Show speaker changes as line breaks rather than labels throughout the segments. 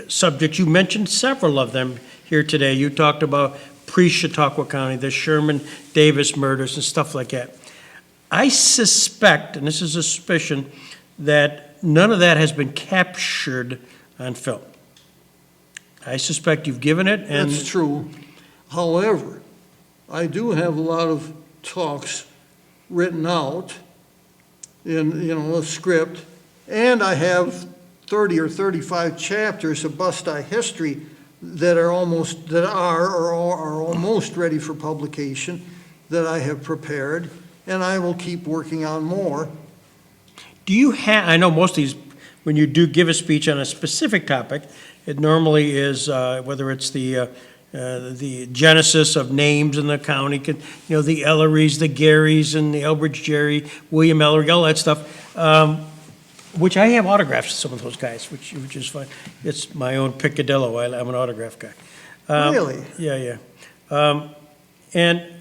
subjects. You mentioned several of them here today. You talked about pre-Chautauqua County, the Sherman-Davis murders and stuff like that. I suspect, and this is a suspicion, that none of that has been captured on film. I suspect you've given it, and
That's true. However, I do have a lot of talks written out in, a script, and I have 30 or 35 chapters of Bust-Eye history that are almost ready for publication that I have prepared, and I will keep working on more.
do you have, I know most of these, when you do give a speech on a specific topic, it normally is, whether it's the genesis of names in the county, the Ellerys, the Garys, and the Elbridge Gerry, William Ellery, all that stuff, which I have autographs of some of those guys, which is fun. It's my own picadillo. I'm an autograph guy.
Really?
Yeah. And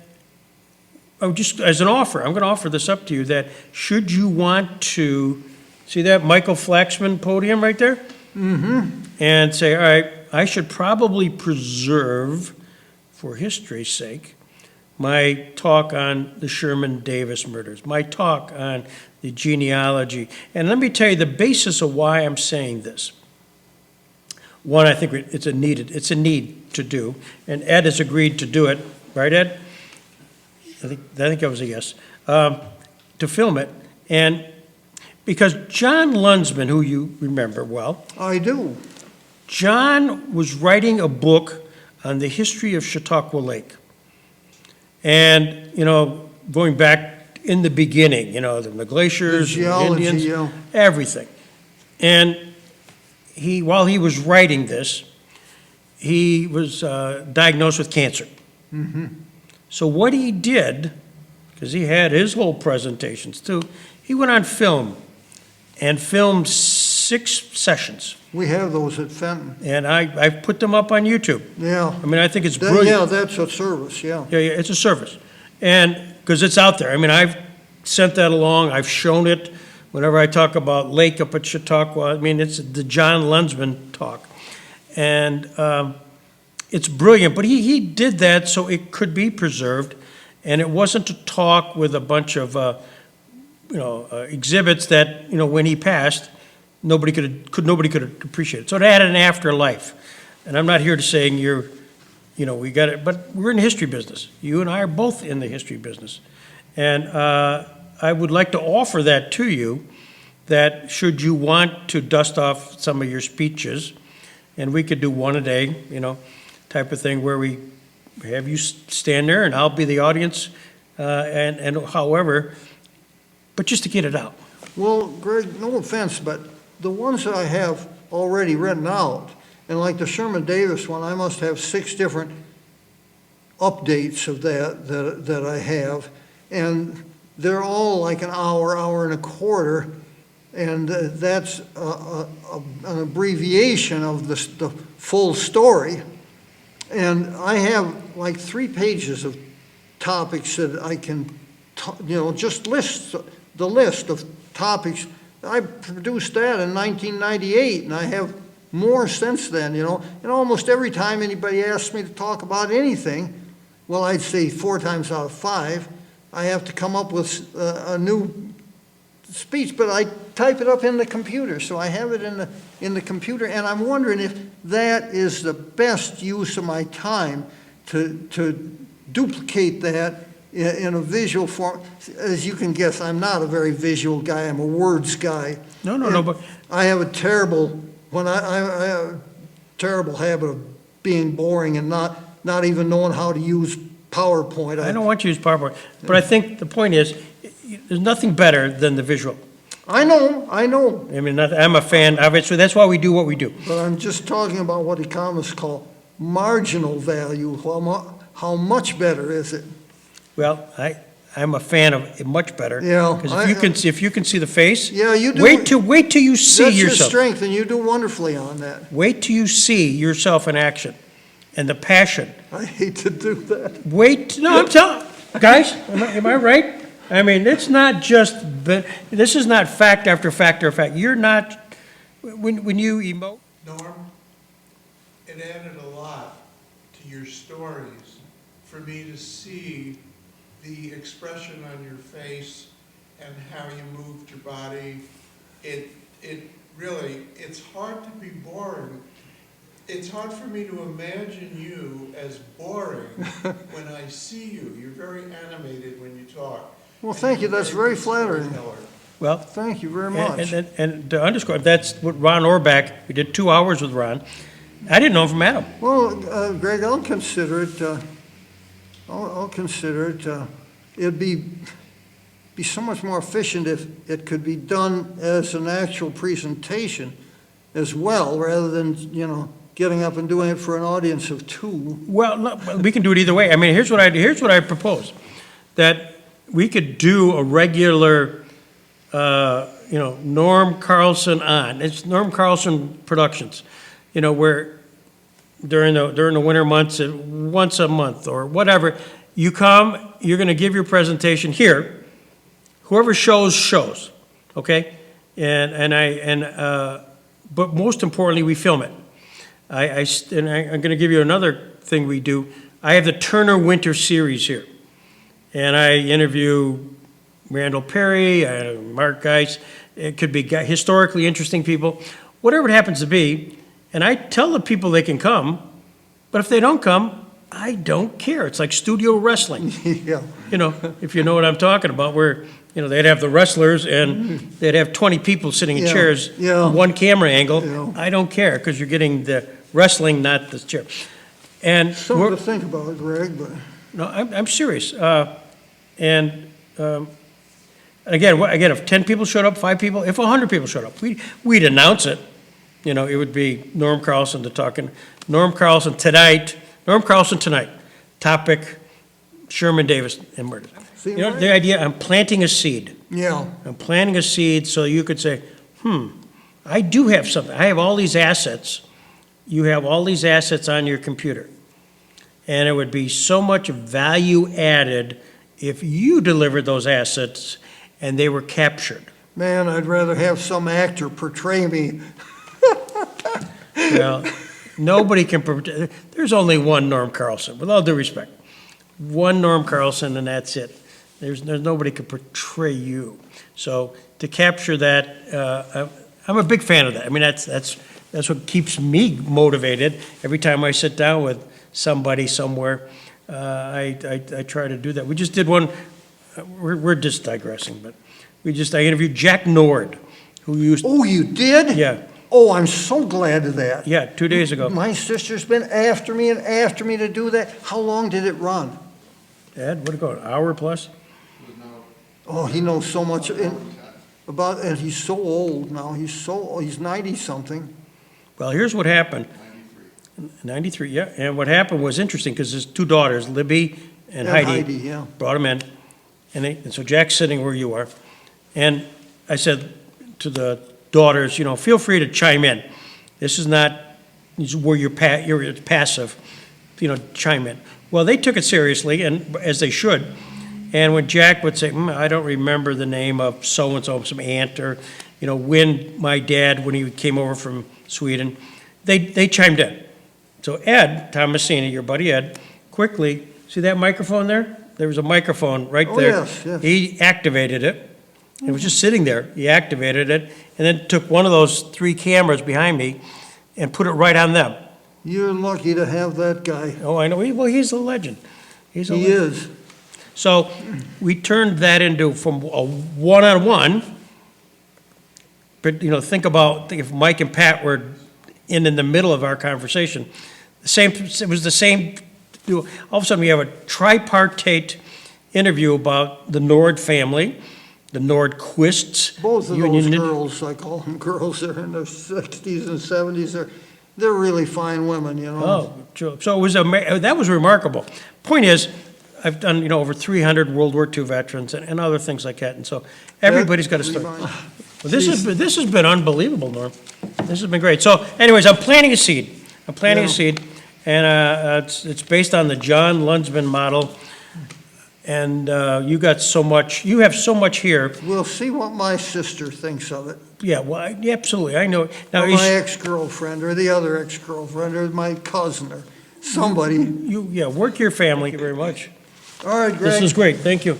I'm just, as an offer, I'm going to offer this up to you, that should you want to, see that Michael Flaxman podium right there? Mm-hmm. And say, all right, I should probably preserve, for history's sake, my talk on the Sherman-Davis murders, my talk on the genealogy. And let me tell you the basis of why I'm saying this. One, I think it's a need to do, and Ed has agreed to do it, right, Ed? I think that was a yes, to film it. And because John Lunsman, who you remember well.
I do.
John was writing a book on the history of Chautauqua Lake. And, going back in the beginning, the glaciers,
The geology,
Indians,
yeah.
everything. And while he was writing this, he was diagnosed with cancer.
Mm-hmm.
So what he did, because he had his whole presentations too, he went on film and filmed 6 sessions.
We have those at Fenton.
And I've put them up on YouTube.
Yeah.
I mean, I think it's brilliant.
Yeah, that's a service, yeah.
Yeah, it's a service. And, because it's out there. I mean, I've sent that along, I've shown it. Whenever I talk about Lake up at Chautauqua, I mean, it's the John Lunsman talk. And it's brilliant, but he did that so it could be preserved, and it wasn't to talk with a bunch of, exhibits that, when he passed, nobody could appreciate it. So it had an afterlife. And I'm not here to saying we got it, but we're in the history business. You and I are both in the history business. And I would like to offer that to you, that should you want to dust off some of your speeches, and we could do one a day, type of thing, where we have you stand there and I'll be the audience, and however, but just to get it out.
Well, Greg, no offense, but the ones that I have already written out, and like the Sherman-Davis one, I must have 6 different updates of that I have, and they're all like an hour and a quarter, and that's an abbreviation of the full story. And I have like 3 pages of topics that I can, just list the list of topics. I produced that in 1998, and I have more since then, And almost every time anybody asks me to talk about anything, well, I'd say 4 times out of 5, I have to come up with a new speech, but I type it up in the computer, so I have it in the computer, and I'm wondering if that is the best use of my time to duplicate that in a visual form. As you can guess, I'm not a very visual guy. I'm a words guy.
No, but
I have a terrible terrible habit of being boring and not even knowing how to use PowerPoint.
I don't want you to use PowerPoint, but I think the point is, there's nothing better than the visual.
I know.
I mean, I'm a fan, obviously, that's why we do what we do.
But I'm just talking about what economists call marginal value. How much better is it?
Well, I'm a fan of it much better.
Yeah.
Because if you can see the face.
Yeah, you do.
Wait till you see
That's
yourself.
your strength, and you do wonderfully on that.
Wait till you see yourself in action, and the passion.
I hate to do that.
I'm telling, guys, am I right? I mean, it's not just, this is not fact after fact after fact. You're not, when you emote.
Norm, it added a lot to your stories for me to see the expression on your face and how you moved your body. It really, it's hard to be boring. It's hard for me to imagine you as boring when I see you. You're very animated when you talk.
Well,
And
thank you,
you're a
that's very
good
flattering.
storyteller.
Well,
Thank you very much.
and to underscore, that's what Ron Orbach, we did 2 hours with Ron. I didn't know him from Adam.
Well, Greg, I'll consider it, I'll consider it. It'd be so much more efficient if it could be done as an actual presentation as well, rather than, getting up and doing it for an audience of 2.
Well, no, we can do it either way. I mean, here's what I propose, that we could do a regular, Norm Carlson on. It's Norm Carlson Productions, where during the winter months, once a month or whatever, you come, you're going to give your presentation here. Whoever shows, okay? But most importantly, we film it. I'm going to give you another thing we do. I have the Turner Winter Series here. And I interview Randall Perry, Mark Geis. It could be historically interesting people, whatever it happens to be. And I tell the people they can come, but if they don't come, I don't care. It's like studio wrestling.
Yeah.
If you know what I'm talking about, where, they'd have the wrestlers and they'd have 20 people sitting in
Yeah,
chairs,
yeah.
one camera angle.
Yeah.
I don't care, because you're getting the wrestling, not the chair. And
Something to think about, Greg, but.
no, I'm serious. Again, if 10 people showed up, 5 people, if 100 people showed up, we'd announce it. It would be Norm Carlson talking. Norm Carlson tonight. Topic, Sherman Davis and murder.
See,
The idea, I'm planting a seed.
Yeah,
I'm planting a seed so you could say, I do have something. I have all these assets. You have all these assets on your computer. And it would be so much value added if you delivered those assets and they were captured.
man, I'd rather have some actor portray me.
Well, nobody can, there's only one Norm Carlson, with all due respect. One Norm Carlson, and that's it. There's nobody can portray you. So to capture that, I'm a big fan of that. I mean, that's what keeps me motivated. Every time I sit down with somebody somewhere, I try to do that. We just did one, we're just digressing, but I interviewed Jack Nord, who used,
Oh, you did?
yeah,
Oh, I'm so glad of that.
yeah, 2 days ago.
My sister's been after me and after me to do that. How long did it run?
Ed, what'd it go, an hour plus?
Oh, he knows so much about, and he's so old now. He's 90-something.
Well, here's what happened. 93, yeah, and what happened was interesting, because his 2 daughters, Libby and Heidi,
yeah.
brought him in, and so Jack's sitting where you are, and I said to the daughters, feel free to chime in. This is not where you're passive, chime in. Well, they took it seriously, and as they should, and when Jack would say, I don't remember the name of so-and-so, some aunt, or, when my dad, when he came over from Sweden, they chimed in. So Ed Thomasini, your buddy Ed, quickly, see that microphone there? There was a microphone right
Oh,
there.
yes.
He activated it. It was just sitting there. He activated it, and then took one of those 3 cameras behind me and put it right on them.
You're lucky to have that guy.
Oh, I know. Well, he's a legend. He's a
He
legend.
is.
So we turned that into from a one-on-one, but, think about if Mike and Pat were in the middle of our conversation. It was the same, all of a sudden we have a tripartite interview about the Nord family, the Nordquists.
Both of
Union-
those girls, I call them girls, they're in their 60s and 70s. They're really fine women,
Oh, sure. So it was, that was remarkable. Point is, I've done, over 300 World War II veterans and other things like that, and so everybody's got a story.
Levi.
Well, this has been unbelievable, Norm. This has been great. So anyways, I'm planting a seed. And it's based on the John Lunsman model. And you got so much, you have so much here.
We'll see what my sister thinks of it,
Yeah, well, absolutely, I know. Now,
or
is-
my ex-girlfriend, or the other ex-girlfriend, or my cousin, or somebody.
yeah, work your family. Thank you very much.
All right, Greg.
This is great, thank you.